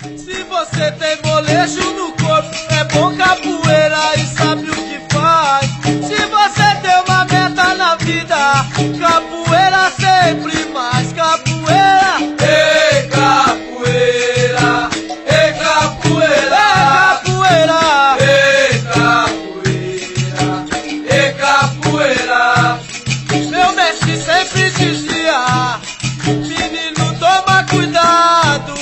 Se você tem molejo no corpo, é bom capoeira e sabe o que faz. Se você tem uma meta na vida, capoeira sempre mais. Capoeira, Ei, capoeira, ei, capoeira, é capoeira. ei, capoeira, ei, capoeira. Meu mestre sempre dizia: menino, toma cuidado.